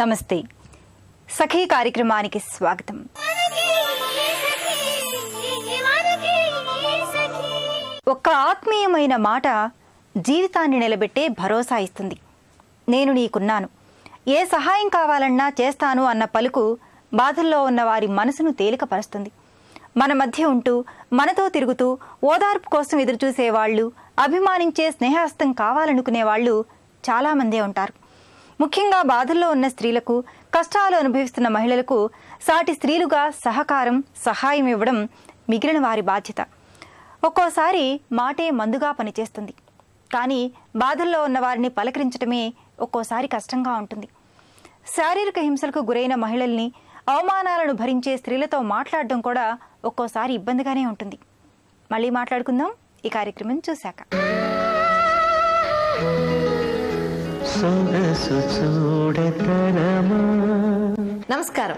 నమస్తే సఖీ కార్యక్రమానికి స్వాగతం. ఒక్క ఆత్మీయమైన మాట జీవితాన్ని నిలబెట్టే భరోసా ఇస్తుంది. నేను నీకున్నాను, ఏ సహాయం కావాలన్నా చేస్తాను అన్న పలుకు బాధల్లో ఉన్న వారి మనసును తేలికపరుస్తుంది. మన మధ్య ఉంటూ మనతో తిరుగుతూ ఓదార్పు కోసం ఎదురుచూసేవాళ్లు, అభిమానించే స్నేహహస్తం కావాలనుకునేవాళ్లు చాలామందే ఉంటారు. ముఖ్యంగా బాధల్లో ఉన్న స్త్రీలకు, కష్టాలు అనుభవిస్తున్న మహిళలకు సాటి స్త్రీలుగా సహకారం, సహాయం ఇవ్వడం మిగిలిన వారి బాధ్యత. ఒక్కోసారి మాటే మందుగా పనిచేస్తుంది. కానీ బాధల్లో ఉన్న వారిని పలకరించడమే ఒక్కోసారి కష్టంగా ఉంటుంది. శారీరక హింసలకు గురైన మహిళల్ని, అవమానాలను భరించే స్త్రీలతో మాట్లాడడం కూడా ఒక్కోసారి ఇబ్బందిగానే ఉంటుంది. మళ్ళీ మాట్లాడుకుందాం ఈ కార్యక్రమం చూశాక. నమస్కారం.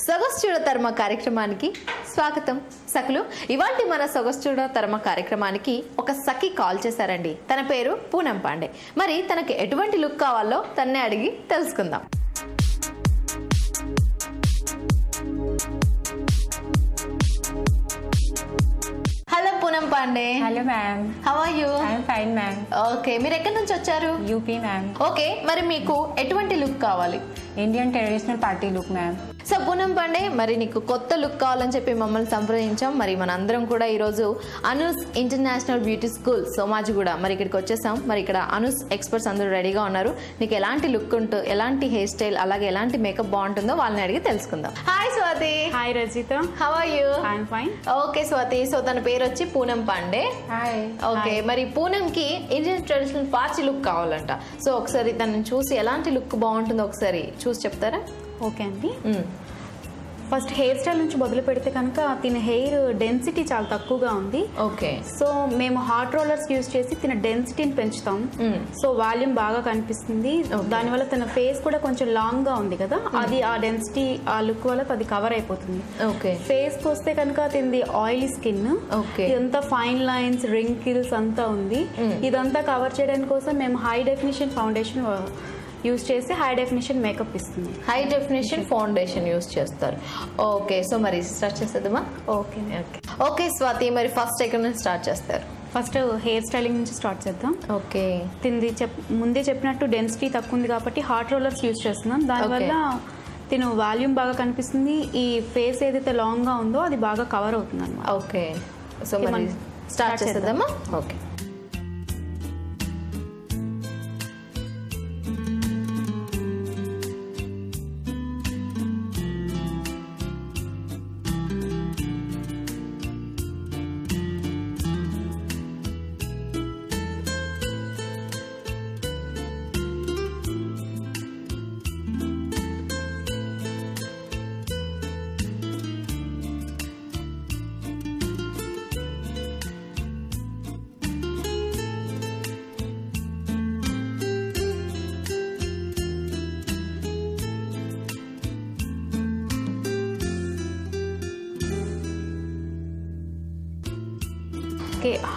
సొగసు చూడతరమ కార్యక్రమానికి స్వాగతం. సఖులు, ఇవాల్టి మన సొగసు చూడతరమ కార్యక్రమానికి ఒక సఖి కాల్ చేశారండి. తన పేరు పూనం పాండే. మరి తనకి ఎటువంటి లుక్ కావాలో తన్నే అడిగి తెలుసుకుందాం. Hello Poonam Pandey. Hello ma'am. How are you? I'm fine ma'am. Okay, మీరు ఎక్కడి నుంచి వచ్చారు? UP ma'am. ఓకే, మరి మీకు ఎటువంటి లుక్ కావాలి? Indian traditional party look ma'am. So Poonam Pandey, మరి నీకు కొత్త లుక్ కావాలని చెప్పి మమ్మల్ని సంప్రదించాం. మరి మనందరం కూడా ఈరోజు Anu's international beauty school Somajiguda మరి ఇక్కడికి వచ్చేసాం. మరి ఇక్కడ అనూస్ ఎక్స్పర్ట్స్ అందరూ రెడీగా ఉన్నారు. నీకు ఎలాంటి లుక్ ఉంటూ, ఎలాంటి హెయిర్ స్టైల్, అలాగే ఎలాంటి మేకప్ బాగుంటుందో వాళ్ళని అడిగి తెలుసుకుందాం. Hi Swathi. Hi Rajitha. How are you? I'm fine. Okay Swathi, so తన పేరు వచ్చి పూనం పాండే. హాయ్. ఓకే, మరి పూనంకి ఇండియన్ ట్రెడిషనల్ పార్టీ లుక్ కావాలంట. సో ఒకసారి తనని చూసి ఎలాంటి లుక్ బాగుంటుందో ఒకసారి చూసి చెప్తారా? ఓకే అండి. ఫస్ట్ హెయిర్ స్టైల్ నుంచి మొదలు పెడితే కనుక తిన హెయిర్ డెన్సిటీ చాలా తక్కువగా ఉంది. ఓకే, సో మేము హాట్ రోలర్స్ యూజ్ చేసి తిన డెన్సిటీని పెంచుతాం. సో వాల్యూమ్ బాగా కనిపిస్తుంది. దానివల్ల తన ఫేస్ కూడా కొంచెం లాంగ్ గా ఉంది కదా, అది ఆ డెన్సిటీ, ఆ లుక్ వల్ల అది కవర్ అయిపోతుంది. ఓకే, ఫేస్ కి వస్తే కనుక తింది ఆయిలీ స్కిన్. ఓకే, ఇదంతా ఫైన్ లైన్స్, రింకిల్స్ అంతా ఉంది. ఇదంతా కవర్ చేయడానికి కోసం మేము హై డెఫినిషన్ ఫౌండేషన్ యూజ్ చేసి హై డెఫినిషన్ మేకప్ ఇస్తుంది. హై డెఫినేషన్ ఫౌండేషన్ యూజ్ చేస్తారు. ఓకే, సో మరి స్టార్ట్ చేసేద్దామా? ఓకే ఓకే ఓకే స్వాతి, మరి ఫస్ట్ ఎక్కడ నుంచి స్టార్ట్ చేస్తారు? ఫస్ట్ హెయిర్ స్టైలింగ్ నుంచి స్టార్ట్ చేద్దాం. ఓకే, తింది ముందే చెప్పినట్టు డెన్సిటీ తక్కువ ఉంది కాబట్టి హాట్ రోలర్స్ యూజ్ చేస్తున్నాం. దానివల్ల తిను వాల్యూమ్ బాగా కనిపిస్తుంది. ఈ ఫేస్ ఏదైతే లాంగ్ గా ఉందో అది బాగా కవర్ అవుతుంది అన్నమాట. ఓకే, సో మరి స్టార్ట్ చేసేద్దామా? ఓకే,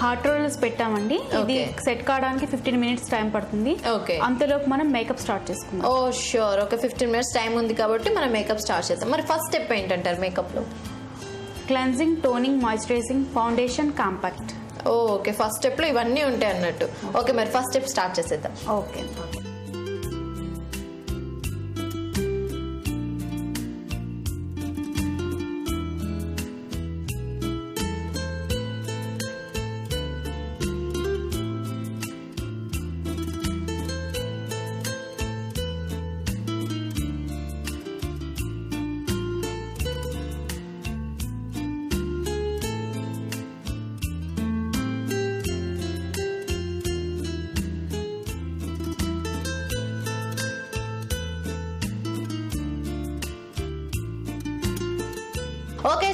హాట్ రోలర్స్ పెట్టామండి. ఇది సెట్ కావడానికి 15 minutes టైం పడుతుంది. ఓకే, అంతలోపు మనం మేకప్ స్టార్ట్ చేసుకుందాం. Oh sure. Okay, 15 minutes time ఉంది కాబట్టి మనం మేకప్ స్టార్ట్ చేద్దాం. మరి ఫస్ట్ స్టెప్ ఏంటంటారు మేకప్ లో? Cleansing, toning, moisturising, foundation, compact. Okay, first step లో ఇవన్నీ ఉంటాయి అన్నట్టు. ఓకే, మరి ఫస్ట్ స్టెప్ స్టార్ట్ చేసేద్దాం. ఓకే, ఓకే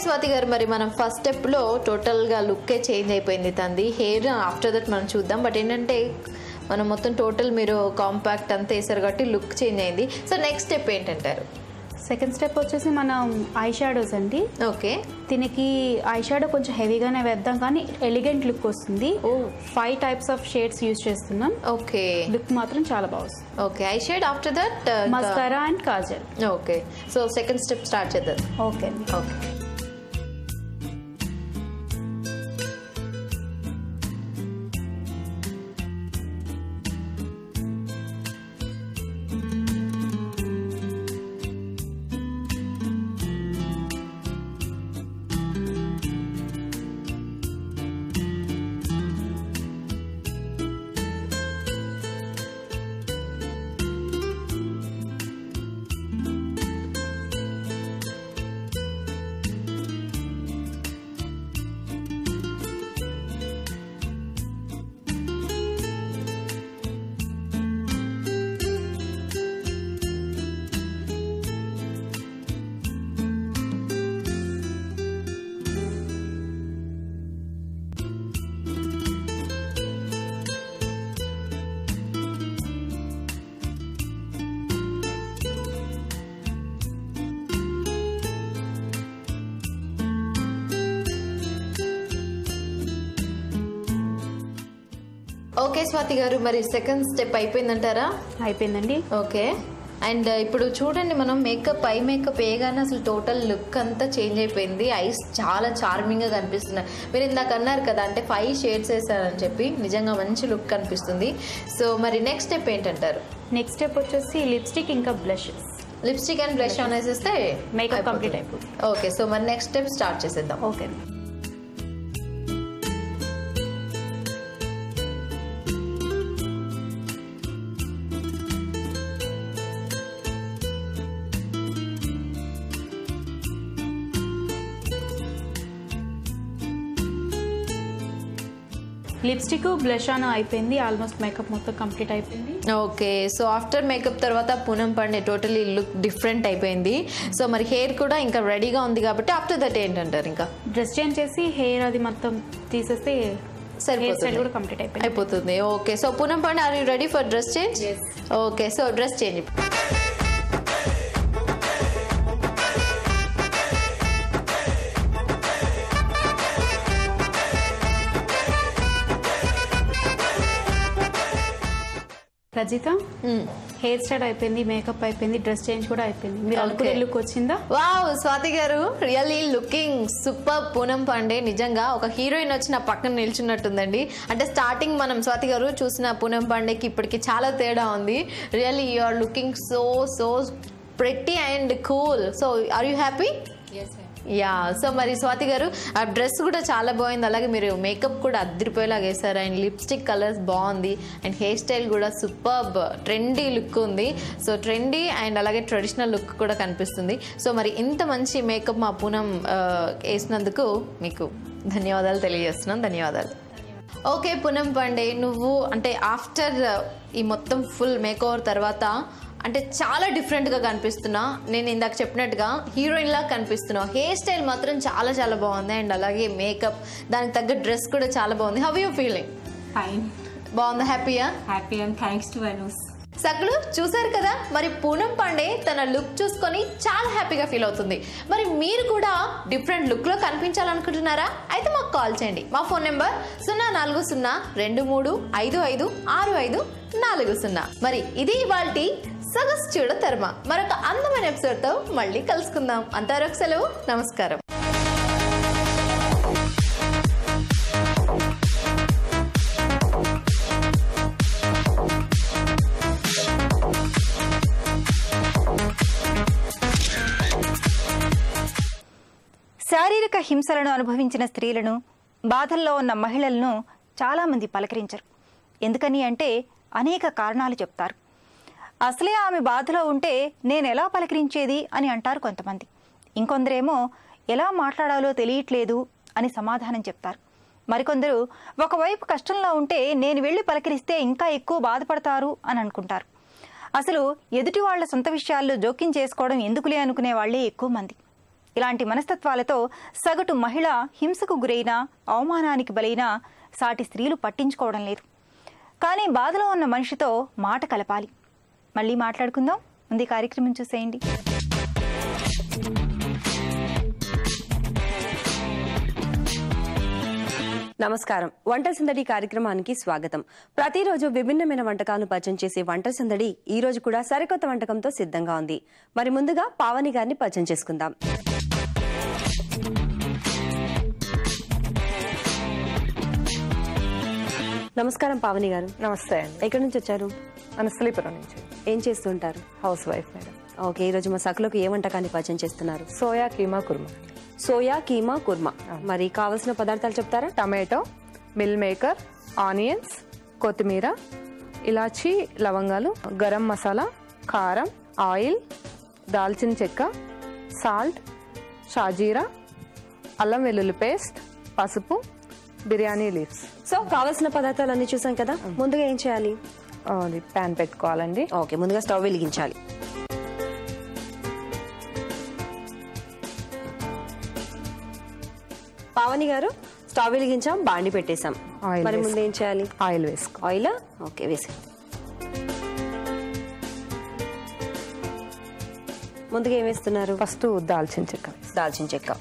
స్వాతి గారు, మరి మనం ఫస్ట్ స్టెప్ లో టోటల్ గా లుక్కే చేంజ్ అయిపోయింది తంది. హెయిర్ ఆఫ్టర్ దట్ మనం చూద్దాం. బట్ ఏంటంటే మనం మొత్తం టోటల్ మీరు కాంపాక్ట్ అంతా వేసారు కాబట్టి లుక్ చేంజ్ అయింది. సో నెక్స్ట్ స్టెప్ ఏంటంటారు? సెకండ్ స్టెప్ వచ్చేసి మనం ఐ షాడోస్ అండి. ఓకే, దీనికి ఐ షాడో కొంచెం హెవీగానే వేద్దాం కానీ ఎలిగెంట్ లుక్ వస్తుంది. 5 టైప్స్ ఆఫ్ షేడ్స్ యూజ్ చేస్తున్నాం. ఓకే, లుక్ మాత్రం చాలా బాగుంది. Okay, eye shade. After that mascara and Kajal. Okay, so second step start చేద్దాం. ఓకే అండి. ఓకే, ఓకే స్వాతి గారు, మరి సెకండ్ స్టెప్ అయిపోయిందంటారా? అయిపోయిందండి. ఓకే, అండ్ ఇప్పుడు చూడండి, మనం మేకప్ ఐ మేకప్ వేయగానే అసలు టోటల్ లుక్ అంతా చేంజ్ అయిపోయింది. ఐస్ చాలా చార్మింగ్గా కనిపిస్తున్నాయి. మీరు ఇందాక అన్నారు కదా, అంటే 5 షేడ్స్ వేసారని చెప్పి, నిజంగా మంచి లుక్ కనిపిస్తుంది. సో మరి నెక్స్ట్ స్టెప్ ఏంటంటారు? నెక్స్ట్ స్టెప్ వచ్చేసి లిప్స్టిక్ ఇంకా blushes. Lipstick and blush on వేసేస్తే మేకప్ కంప్లీట్ అయిపోతుంది. ఓకే, సో మరి నెక్స్ట్ స్టెప్ స్టార్ట్ చేసేద్దాం. ఓకే. లిప్స్టిక్ బ్లష్ ఆన్ అయిపోయింది. ఆల్మోస్ట్ మేకప్ మొత్తం కంప్లీట్ అయిపోయింది. ఓకే, సో ఆఫ్టర్ మేకప్ తర్వాత పూనం పండే టోటలీ లుక్ డిఫరెంట్ అయిపోయింది. సో మరి హెయిర్ కూడా ఇంకా రెడీగా ఉంది కాబట్టి ఆఫ్టర్ దట్ ఏంటంటారు? ఇంకా డ్రెస్ చేంజ్ చేసి హెయిర్ అది మొత్తం తీసేస్తే హెయిర్ స్టైల్ కూడా కంప్లీట్ అయిపోతుంది. Okay, so Poonam Pandey, are you ready for dress change? Okay, so dress change. Rajitha, hair style అయిపోయింది, మేకప్ అయిపోయింది, డ్రెస్ చేంజ్ కూడా అయిపోయింది. మీరు అనుకునే లుక్ వచ్చిందా? వావ్ స్వాతి గారు, really looking super. Poonam Pandey నిజంగా ఒక హీరోయిన్ వచ్చి నా పక్కన నిల్చున్నట్టుందండి. అంటే స్టార్టింగ్ మనం స్వాతి గారు చూసిన పూనం పాండేకి ఇప్పటికి చాలా తేడా ఉంది. Really you are looking so pretty and cool. So are you happy? Ya. So మరి స్వాతి గారు, ఆ డ్రెస్ కూడా చాలా బాగుంది, అలాగే మీరు మేకప్ కూడా అద్దరిపోయేలాగా వేసారు, అండ్ లిప్స్టిక్ కలర్స్ బాగుంది, అండ్ హెయిర్ స్టైల్ కూడా సూపర్బ్ ట్రెండీ లుక్ ఉంది. సో ట్రెండీ అండ్ అలాగే ట్రెడిషనల్ లుక్ కూడా కనిపిస్తుంది. సో మరి ఇంత మంచి మేకప్ మా పూనం వేసినందుకు మీకు ధన్యవాదాలు తెలియజేస్తున్నాను. ధన్యవాదాలు. ఓకే పూనం పాండే, నువ్వు అంటే ఆఫ్టర్ ఈ మొత్తం ఫుల్ మేకోవర్ తర్వాత అంటే చాలా డిఫరెంట్గా కనిపిస్తున్నా. నేను ఇందాక చెప్పినట్టుగా హీరోయిన్ లాగా కనిపిస్తున్నావు. హెయిర్ స్టైల్ మాత్రం చాలా చాలా బాగుంది, అండ్ అలాగే మేకప్, దానికి తగ్గ డ్రెస్ కూడా చాలా బాగుంది. How you feeling? ఫైన్. బాగుందా? హ్యాపీయా? Happy and thanks to Anoos. సకలు చూసారు కదా, మరి పూనం పాండే తన లుక్ చూసుకొని చాలా హ్యాపీగా ఫీల్ అవుతుంది. మరి మీరు కూడా డిఫరెంట్ లుక్లో కనిపించాలనుకుంటున్నారా? అయితే మాకు కాల్ చేయండి. మా ఫోన్ నెంబర్ 04023256540. మరి ఇది ఇవాల్టి సొగసు చూడతర్మ. మరొక అందమైన ఎపిసోడ్తో మళ్ళీ కలుసుకుందాం. అంతవరకు సెలవు. నమస్కారం. శారీరక హింసలను అనుభవించిన స్త్రీలను, బాధల్లో ఉన్న మహిళలను చాలామంది పలకరించరు. ఎందుకని అంటే అనేక కారణాలు చెప్తారు. అసలే ఆమె బాధలో ఉంటే నేను ఎలా పలకరించేది అని అంటారు కొంతమంది. ఇంకొందరేమో ఎలా మాట్లాడాలో తెలియట్లేదు అని సమాధానం చెప్తారు. మరికొందరు ఒకవైపు కష్టంలో ఉంటే నేను వెళ్ళి పలకరిస్తే ఇంకా ఎక్కువ బాధపడతారు అని అనుకుంటారు. అసలు ఎదుటి వాళ్ల సొంత విషయాల్లో జోక్యం చేసుకోవడం ఎందుకులే అనుకునే వాళ్లే ఎక్కువ మంది. ఇలాంటి మనస్తత్వాలతో సగటు మహిళ హింసకు గురైనా, అవమానానికి బలైనా సాటి స్త్రీలు పట్టించుకోవడం లేదు. కానీ బాధలో ఉన్న మనిషితో మాట కలపాలి. మళ్ళీ మాట్లాడుకుందాం. ముందు కార్యక్రమం చూసేయండి. నమస్కారం. వంటల సందడి కార్యక్రమానికి స్వాగతం. ప్రతిరోజు విభిన్నమైన వంటకాలను పరిచయం చేసే వంటల సందడి ఈ రోజు కూడా సరికొత్త వంటకంతో సిద్ధంగా ఉంది. మరి ముందుగా పావని గారిని పరిచయం చేసుకుందాం. నమస్కారం పావని గారు. నమస్తే అండి. ఎక్కడి నుంచి వచ్చారు? అనసలీపురం నుంచి. ఏం చేస్తుంటారు? House wife madam. ఓకే, ఈ రోజు మా సకులకు ఏ వంటకాన్ని పరిచయం చేస్తున్నారు? సోయా కీమా కుర్మా. సోయా కీమా కుర్మా. మరి కావలసిన పదార్థాలు చెప్తారా? టమాటో, మిల్ మేకర్, ఆనియన్స్, కొత్తిమీర, ఇలాచి, లవంగాలు, గరం మసాలా, కారం, ఆయిల్, దాల్చిన చెక్క, సాల్ట్, షాజీరా, అల్లం వెల్లుల్లి పేస్ట్, పసుపు, బిర్యానీ లీవ్స్. సో కావలసిన పదార్థాలు అన్ని చూసాం కదా, ముందుగా ఏం చేయాలి? అది ప్యాన్ పెట్టుకోవాలండి. ఓకే, ముందుగా స్టవ్ వెలిగించాలి. పావని గారు, స్టవ్ వెలిగించాం, బాండి పెట్టేశాం. ఆయిల్ మరి ముందు ఏం చేయాలి? ఆయిల్ వేసుకో. ఆయిల్. ఓకే, వేసి ముందుగా ఏం వేస్తున్నారు? ఫస్ట్ దాల్చిన చెక్క, దాల్చిన చెక్క.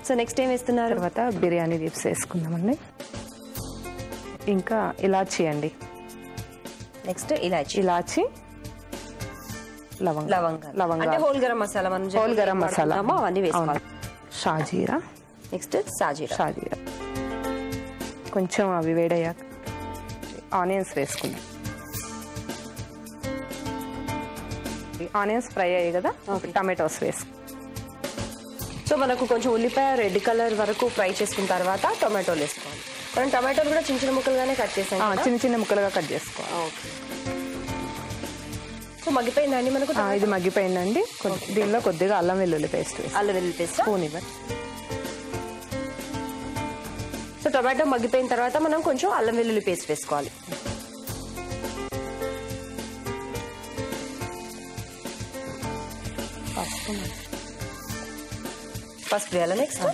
సో నెక్స్ట్ ఏం వేస్తున్నారు? తర్వాత బిర్యానీ లీవ్స్ వేసుకుందామండి. ఇంకా ఇలాచి అండి. నెక్స్ట్ ఇలాచి. ఇలాచి, లవంగా. లవంగా అంటే హోల్ గరం మసాలా. మనం హోల్ గరం మసాలా అవన్నీ వేసుకోవాలి. షాజీరా. నెక్స్ట్ సాజీరా. కొంచెం అవి వేడయ్యాక ఆనియన్స్ వేసుకుందాం. ఆనియన్స్ ఫ్రై అయ్యాయి కదా, టమాటోస్ వేసుకుందాం. సో మనకు కొంచెం ఉల్లిపాయ రెడ్ కలర్ వరకు ఫ్రై చేసుకున్న తర్వాత టొమాటోలు వేసుకోవాలి. మనం టమాటోలు కూడా చిన్న చిన్న ముక్కలుగానే కట్ చేసాం. చిన్న చిన్న ముక్కలుగా కట్ చేసుకోవాలి. ఓకే. సో మగ్గిపోయిందండి మనకు? ఇది మగ్గిపోయిందండి. దీనిలో కొద్దిగా అల్లం వెల్లుల్లి పేస్ట్, అల్లం వెల్లుల్లి పేస్ట్ స్పూన్ ఇవ్వండి. సో టొమాటో మగ్గిపోయిన తర్వాత మనం కొంచెం అల్లం వెల్లుల్లి పేస్ట్ వేసుకోవాలి. ఫస్ట్ వేయాలి. నెక్స్ట్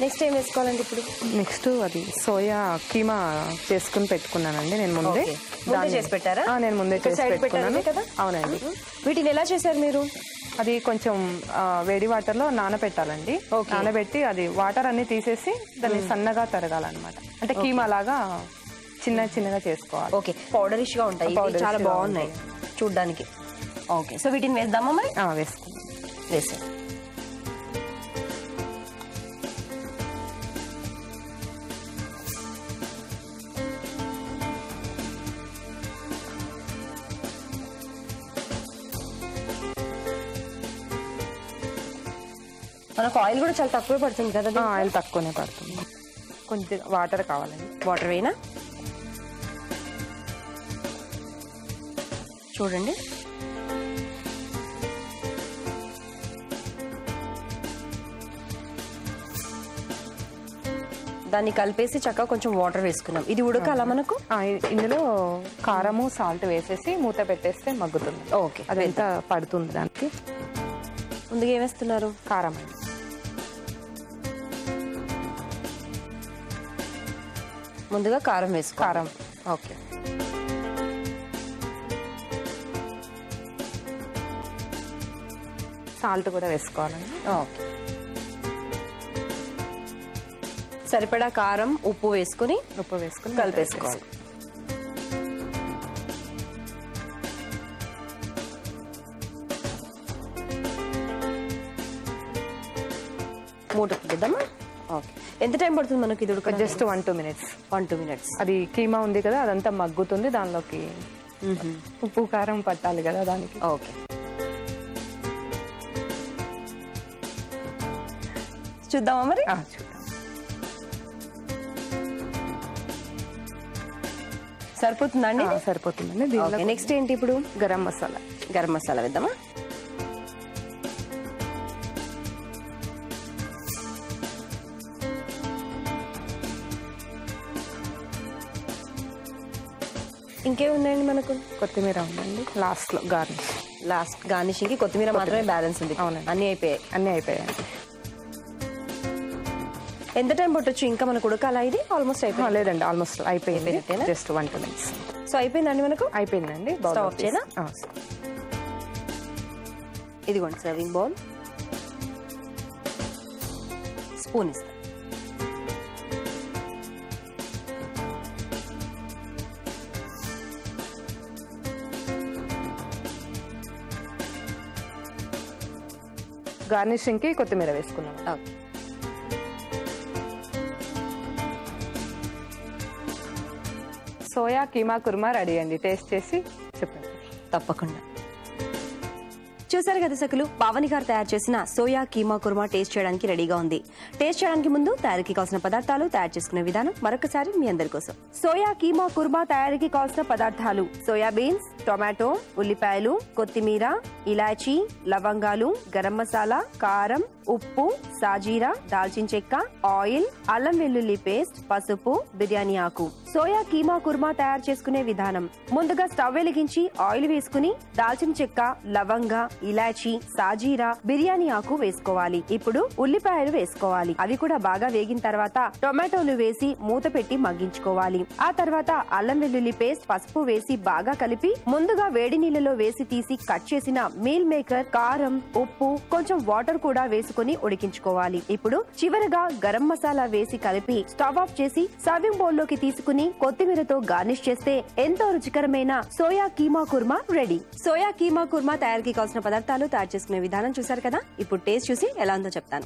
నెక్స్ట్ ఏం వేసుకోవాలండి ఇప్పుడు? నెక్స్ట్ అది సోయా కీమా చేసుకుని పెట్టుకున్నానండి నేను ముందే. చేసి పెట్టారా? నేను ముందే చేసి పెట్టుకున్నాను కదా. అవునండి. వీటిని ఎలా చేశారు మీరు? అది కొంచెం వేడి వాటర్ లో నానబెట్టాలండి. నానబెట్టి అది వాటర్ అన్ని తీసేసి దాన్ని సన్నగా తరగాలన్నమాట. అంటే కీమా లాగా చిన్న చిన్నగా చేసుకోవాలి. ఓకే, పౌడరిష్ గా ఉంటాయి. ఇవి చాలా బాగున్నాయి చూడ్డానికి. ఓకే, సో వీటిని వేద్దామా మరి? వేసుకుందాం. వేసే మనకు ఆయిల్ కూడా చాలా తక్కువ పడుతుంది కదా. ఆయిల్ తక్కువనే పడుతుంది. కొంచెం వాటర్ కావాలండి. వాటర్ వేయనా? చూడండి. దాన్ని కలిపేసి చక్కగా కొంచెం వాటర్ వేసుకున్నాం. ఇది ఉడకాలా మనకు? ఇందులో కారము సాల్ట్ వేసేసి మూత పెట్టేస్తే మగ్గుతుంది. ఓకే, అదంతా పడుతుంది దానికి. ముందుగా ఏమేస్తున్నారు? కారం అండి. ముందుగా కారం వేసుకో. కారం. ఓకే. సాల్ట్ కూడా వేసుకోవాలండి. ఓకే. సరిపడా కారం, ఉప్పు వేసుకుని కలిపేసుకోవాలి. మూట పెడదామా? ఓకే. ఎంత టైం పడుతుంది మనకి ఇది ఉడక? Just 1-2 minutes. 1-2 minutes. అది కీమా ఉంది కదా, అదంతా మగ్గుతుంది. దానిలోకి ఉప్పు కారం పట్టాలి కదా దానికి. ఓకే, చూద్దామా మరి? చూద్దాం. సరిపోతుందండి? సరిపోతుందండి. నెక్స్ట్ ఏంటి ఇప్పుడు? గరం మసాలా. గరం మసాలా వేద్దామా? ఇంకేముందండి మనకు? కొత్తిమీర ఉందండి లాస్ట్ లో గార్నిష్. లాస్ట్ గార్నిషింగ్ కి కొత్తిమీర మాత్రమే బ్యాలెన్స్ ఉంది. అవునండి, అన్ని అయిపోయాయి. అన్ని అయిపోయాయి. ఎంత టైం పట్టొచ్చు ఇంకా మనకు ఉడకాలా ఇది? ఆల్మోస్ట్ అయిపోయింది. లేదండి, ఆల్మోస్ట్ అయిపోయింది. Just 1-2 minutes. సో అయిపోయిందండి మనకు? అయిపోయిందండి. స్టవ్ ఆఫ్ చేయనా? ఇదిగోండి సర్వింగ్ బౌల్, స్పూన్ ఇస్తాను. గార్నిషింగ్ కి కొత్తిమీర వేసుకున్నాం. Okay, soya keema kurma ready అండి. టేస్ట్ చేసి చెప్పండి. తప్పకుండా. చూసారు కదా సకులు, పావని గారు తయారు చేసిన సోయా కీమా కుర్మా టేస్ట్ చేయడానికి రెడీగా ఉంది. టేస్ట్ చేయడానికి ముందు తయారీకి కావాల్సిన పదార్థాలు, తయారు చేసుకునే విధానం మరొకసారి మీ అందరి కోసం. సోయా కీమా కుర్మా తయారీకి కావాల్సిన పదార్థాలు: సోయా బీన్స్, టొమాటో, ఉల్లిపాయలు, కొత్తిమీర, ఇలాచీ, లవంగాలు, గరం మసాలా, కారం, ఉప్పు, సాజీరా, దాల్చిన చెక్క, ఆయిల్, అల్లం వెల్లుల్లి పేస్ట్, పసుపు, బిర్యానీ ఆకు. సోయా కీమా కుర్మా తయారు చేసుకునే విధానం: ముందుగా స్టవ్ వెలిగించి ఆయిల్ వేసుకుని దాల్చిన చెక్క, లవంగా, ఇలాచీ, సాజీరా, బిర్యానీ ఆకు వేసుకోవాలి. ఇప్పుడు ఉల్లిపాయలు వేసుకోవాలి. అవి కూడా బాగా వేగిన తర్వాత టొమాటోలు వేసి మూత పెట్టి మగ్గించుకోవాలి. ఆ తర్వాత అల్లం వెల్లుల్లి పేస్ట్, పసుపు వేసి బాగా కలిపి ముందుగా వేడి నీళ్ళలో వేసి తీసి కట్ చేసిన మీల్ మేకర్, కారం, ఉప్పు, కొంచెం వాటర్ కూడా వేసుకుని ఉడికించుకోవాలి. ఇప్పుడు చివరగా గరం మసాలా వేసి కలిపి స్టవ్ ఆఫ్ చేసి సర్వింగ్ బౌల్ లోకి తీసుకుని కొత్తిమీరతో గార్నిష్ చేస్తే ఎంతో రుచికరమైన soya keema kurma ready. Soya keema kurma తయారీకి కావాల్సిన పదార్థాలు, తయారు చేసుకునే విధానం చూసారు కదా. ఇప్పుడు టేస్ట్ చూసి ఎలా ఉందో చెప్తాను.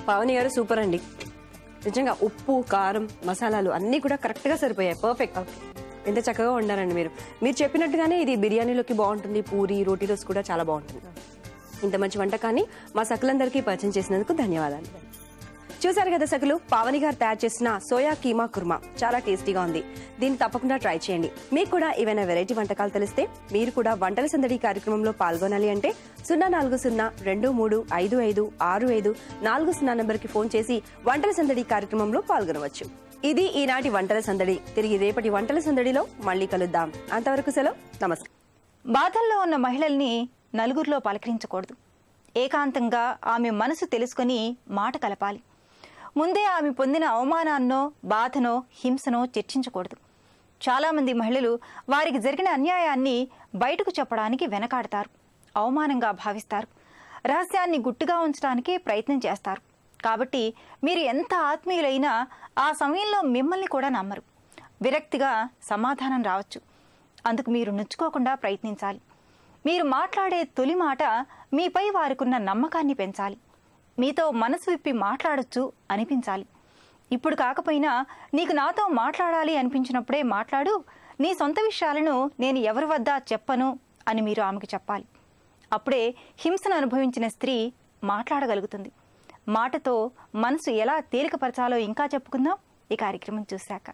పావని గారు సూపర్ అండి. నిజంగా ఉప్పు, కారం, మసాలాలు అన్నీ కూడా కరెక్ట్ గా సరిపోయాయి. పర్ఫెక్ట్. ఎంత చక్కగా ఉండారండి మీరు. మీరు చెప్పినట్టుగానే ఇది బిర్యానీలోకి బాగుంటుంది, పూరి, రోటీలోస్ కూడా చాలా బాగుంటుంది. ఇంత మంచి వంటకాన్ని మా సకులందరికీ పరిచయం చేసినందుకు ధన్యవాదాలు. చూసారు కదా సకులు, పావని గారు తయారు చేసిన సోయా కీమా కుర్మా చాలా టేస్టీగా ఉంది. దీన్ని తప్పకుండా ట్రై చేయండి. మీకు కూడా ఏవైనా వెరైటీ వంటకాలు తెలిస్తే మీరు కూడా వంటల సందడి కార్యక్రమంలో పాల్గొనాలి అంటే 040-2355-6540 నంబర్కి ఫోన్ చేసి వంటల సందడి కార్యక్రమంలో పాల్గొనవచ్చు. ఇది ఈనాటి వంటల సందడి. తిరిగి రేపటి వంటల సందడిలో మళ్ళీ కలుద్దాం. అంతవరకు సెలవు, నమస్కారం. బాధల్లో ఉన్న మహిళల్ని నలుగురిలో పలకరించకూడదు. ఏకాంతంగా ఆమె మనసు తెలుసుకొని మాట కలపాలి. ముందే ఆమె పొందిన అవమానాన్నో, బాధనో, హింసనో చర్చించకూడదు. చాలామంది మహిళలు వారికి జరిగిన అన్యాయాన్ని బయటకు చెప్పడానికి వెనకాడతారు, అవమానంగా భావిస్తారు, రహస్యాన్ని గుట్టుగా ఉంచడానికి ప్రయత్నం చేస్తారు. కాబట్టి మీరు ఎంత ఆత్మీయులైనా ఆ సమయంలో మిమ్మల్ని కూడా నమ్మరు. విరక్తిగా సమాధానం రావచ్చు. అందుకు మీరు నొచ్చుకోకుండా ప్రయత్నించాలి. మీరు మాట్లాడే తొలి మాట మీపై వారికున్న నమ్మకాన్ని పెంచాలి. మీతో మనసు విప్పి మాట్లాడొచ్చు అనిపించాలి. ఇప్పుడు కాకపోయినా నీకు నాతో మాట్లాడాలి అనిపించినప్పుడే మాట్లాడు, నీ సొంత విషయాలను నేను ఎవరి వద్ద చెప్పను అని మీరు ఆమెకు చెప్పాలి. అప్పుడే హింసను అనుభవించిన స్త్రీ మాట్లాడగలుగుతుంది. మాటతో మనసు ఎలా తేలికపరచాలో ఇంకా చెప్పుకుందాం ఈ కార్యక్రమం చూశాక.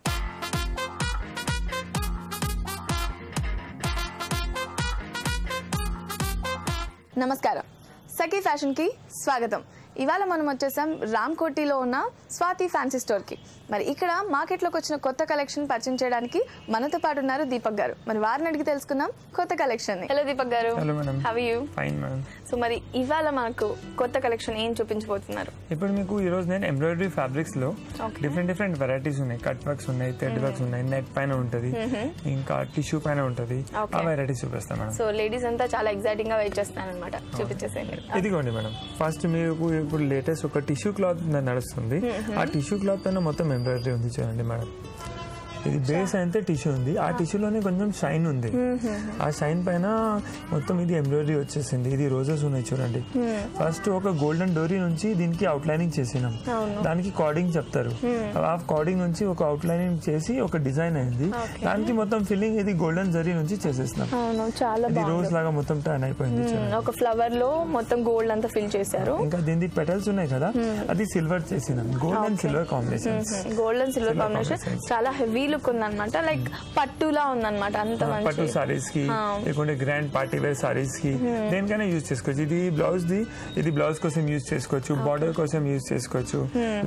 నమస్కారం, సఖీ ఫ్యాషన్కి స్వాగతం. ఇవాళ మనం వచ్చేసాం రామ్కోటిలో ఉన్న స్వాతి ఫ్యాన్సీ స్టోర్కి. మరి ఇక్కడ మార్కెట్లోకి వచ్చిన కొత్త కలెక్షన్ పరిచయం చేయడానికి మనతో పాటు ఉన్నారు దీపక్ గారు. మరి వారిని అడిగి తెలుసుకుందాం కొత్త కలెక్షన్. హలో దీపక్ గారు. Hello madam. How are you? Fine madam. So మరి ఇవాళ మనకు కొత్త కలెక్షన్ ఏం చూపించబోతున్నారు? ఇప్పుడు మీకు ఈ రోజు నేను ఎంబ్రాయిడరీ ఫ్యాబ్రిక్స్ లో డిఫరెంట్ వెరైటీస్ ఉన్నాయి. కట్ వర్క్స్ ఉన్నాయి, థ్రెడ్ వర్క్స్ ఉన్నాయి, నెట్ పైన ఉంటది, ఇంకా టిష్యూ పైన ఉంటది. ఆ వెరైటీస్ చూపిస్తాను మేడం. సో లేడీస్ అంతా చాలా ఎక్సైటింగ్ గా వెయిట్ చేస్తున్నాను అనమాట. చూపించేసేయండి. ఇదిగోండి మేడం. ఫస్ట్ మీకు ఇప్పుడు లేటెస్ట్ ఒక టిష్యూ క్లాత్ నడుస్తుంది. ఆ టిష్యూ క్లాత్ పైన మొత్తం ఎంబ్రాయిడరీ ఉంది చూడండి మేడం. ఇది బేస్ అయితే టిష్యూ ఉంది, ఆ టిష్యూలోనే కొంచెం షైన్ ఉంది. ఆ షైన్ పైన మొత్తం ఇది ఎంబ్రాయిడరీ వచ్చేసింది. ఇది రోజెస్ ఉన్నాయి చూడండి. ఫస్ట్ ఒక గోల్డెన్ డోరీ నుంచి దీనికి అవుట్ లైనింగ్ చేసినాం. దానికి కార్డింగ్ చెప్తారు. ఆ కార్డింగ్ నుంచి ఒక అవుట్ లైనింగ్ చేసి ఒక డిజైన్ అయింది. దానికి మొత్తం ఫిల్లింగ్ ఇది గోల్డెన్ జరీ నుంచి చేసేసినాం. ఇది రోజ్ లాగా మొత్తం టర్న్ అయిపోయింది. ఒక ఫ్లవర్ లో మొత్తం గోల్డ్ అంతా ఫిల్ చేశారు. ఇంకా దీనికి పెటల్స్ ఉన్నాయి కదా, అది సిల్వర్ చేసినాం. Gold and silver combination. Gold and silver combination చాలా హెవీ లుక్ ఉందన్నమాట, లైక్ పట్టులా ఉందన్నమాట. అంత పట్టు సారీస్ కి లేకుంటే గ్రాండ్ పార్టీ వేర్ సారీస్ కి దేనికైనా యూజ్ చేసుకోవచ్చు. ఇది బ్లౌజ్ కోసం యూజ్ చేసుకోవచ్చు, బార్డర్ కోసం యూజ్ చేసుకోవచ్చు,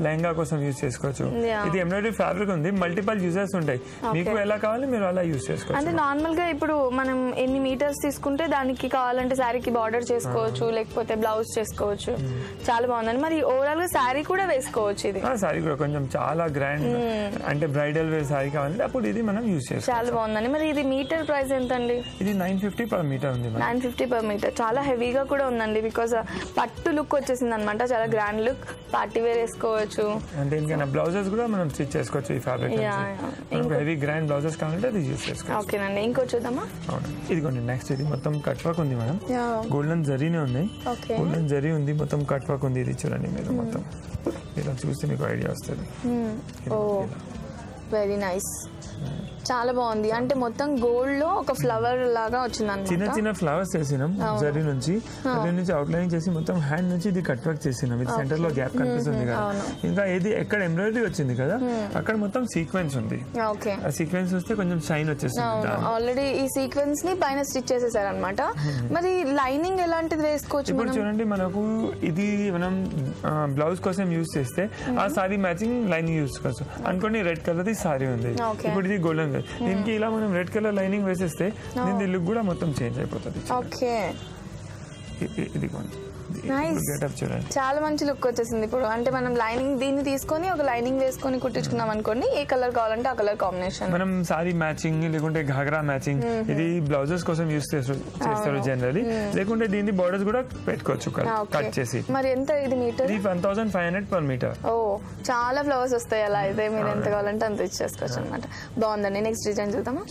లెహంగా కోసం యూజ్ చేసుకోవచ్చు. ఇది ఎంబ్రాయిడరీ ఫ్యాబ్రిక్ ఉంది, మల్టిపల్ యూజెస్ ఉంటాయి. మీకు ఎలా కావాలి మీరు అలా యూజ్ చేసుకోవచ్చు. అంటే నార్మల్ గా ఇప్పుడు మనం ఎన్ని మీటర్స్ తీసుకుంటే దానికి కావాలంటే శారీకి బార్డర్ చేసుకోవచ్చు, లేకపోతే బ్లౌజ్ చేసుకోవచ్చు. చాలా బాగుందండి. మరి ఓవరాల్ గా శారీ కూడా వేసుకోవచ్చు. ఇది శారీ కూడా కొంచెం చాలా గ్రాండ్ అంటే బ్రైడల్ వేర్ శారీ కావాలంటే అప్పుడు ఇది మనం యూజ్ చేసుకోవచ్చు. చాలా బాగుందండి. మరి ఇది మీటర్ ప్రైస్ ఎంత అండి? ఇది 950 per మీటర్ ఉంది. 950 per మీటర్. చాలా హెవీగా కూడా ఉందండి, బికాస్ పట్టు లుక్ వచ్చేసింది అనమాట. చాలా గ్రాండ్ లుక్, పార్టీ వేర్ వేసుకోవచ్చు. అంటే ఇంకా బ్లౌజెస్ కూడా మనం స్టిచ్ చేసుకోవచ్చు ఈ ఫ్యాబ్రిక్. హెవీ గ్రాండ్ బ్లౌజెస్ కావాలంటే అది యూజ్ చేసుకోవచ్చు. ఓకేనండి. ఇంకో చూద్దామా? ఇదిగోండి నెక్స్ట్. ఇది మొత్తం కట్ వర్క్ ఉంది మేడం, గోల్డెన్ జరీనే ఉన్నాయి. గోల్డెన్ జరీ ఉంది, మొత్తం కట్ వర్క్ ఉంది. ఇది చూడండి మీరు మొత్తం ఇలా చూస్తే మీకు ఐడియా వస్తుంది. వెరీ నైస్, చాలా బాగుంది. అంటే మొత్తం గోల్డ్ లో ఒక ఫ్లవర్ లాగా వచ్చింది. చిన్న చిన్న ఫ్లవర్స్ చేసినాం జరీ నుంచి అవుట్లైనింగ్ చేసి మొత్తం హ్యాండ్ నుంచి ఇది కట్ వర్క్ చేసినాం. ఇది సెంటర్ లో గ్యాప్ కనిపిస్తుంది కదా. ఇంకా ఇది ఎక్కడ ఎంబ్రాయిడరీ వచ్చింది కదా అక్కడ మొత్తం సీక్వెన్స్ ఉంది. ఆ సీక్వెన్స్ వస్తే కొంచెం షైన్ వచ్చేస్తుంది. ఆల్రెడీ ఈ సీక్వెన్స్ ని పైన స్టిచ్ చేసేసారు అనమాట. మరి లైనింగ్ ఎలాంటిది వేసుకోవచ్చు? ఇప్పుడు చూడండి మనకు ఇది మనం బ్లౌజ్ కోసం యూజ్ చేస్తే ఆ సారీ మ్యాచింగ్ లైనింగ్ యూజ్ చేసుకోవచ్చు. అనుకోండి రెడ్ కలర్ ది సారీ ఉంది, ఇప్పుడు ఇది గోల్డెన్. దీనికి ఇలా మనం రెడ్ కలర్ లైనింగ్ వేసేస్తే దీని లుక్ కూడా మొత్తం చేంజ్ అయిపోతుంది. ఓకే, ఇది చూడండి చాలా మంచి లుక్ వచ్చేసింది. ఇప్పుడు అంటే మనం లైనింగ్ దీన్ని తీసుకొని ఒక లైనింగ్ వేసుకొని కుట్టించుకున్నాం అనుకోండి, ఏ కలర్ కావాలంటే ఆ కలర్ కాంబినేషన్. మనం సారీ మ్యాచింగ్ లేకుంటే ఘాగ్రా మ్యాచింగ్ ఇది బ్లౌజెస్ కోసం యూజ్ చేస్తారు జనరల్లీ. లేకుంటే దీని బోర్డర్స్ కూడా పెట్టుకోవచ్చు కట్ చేసి. మరి ఎంత ఇది మీటర్? 1500 per metre. ఓ, చాలా ఫ్లవర్స్ వస్తాయి. అలా అయితే మీరు ఎంత కావాలంటే అంత ఇచ్చేసుకోవచ్చు అనమాట. బాగుందండి. నెక్స్ట్ డిజైన్ చూద్దామా?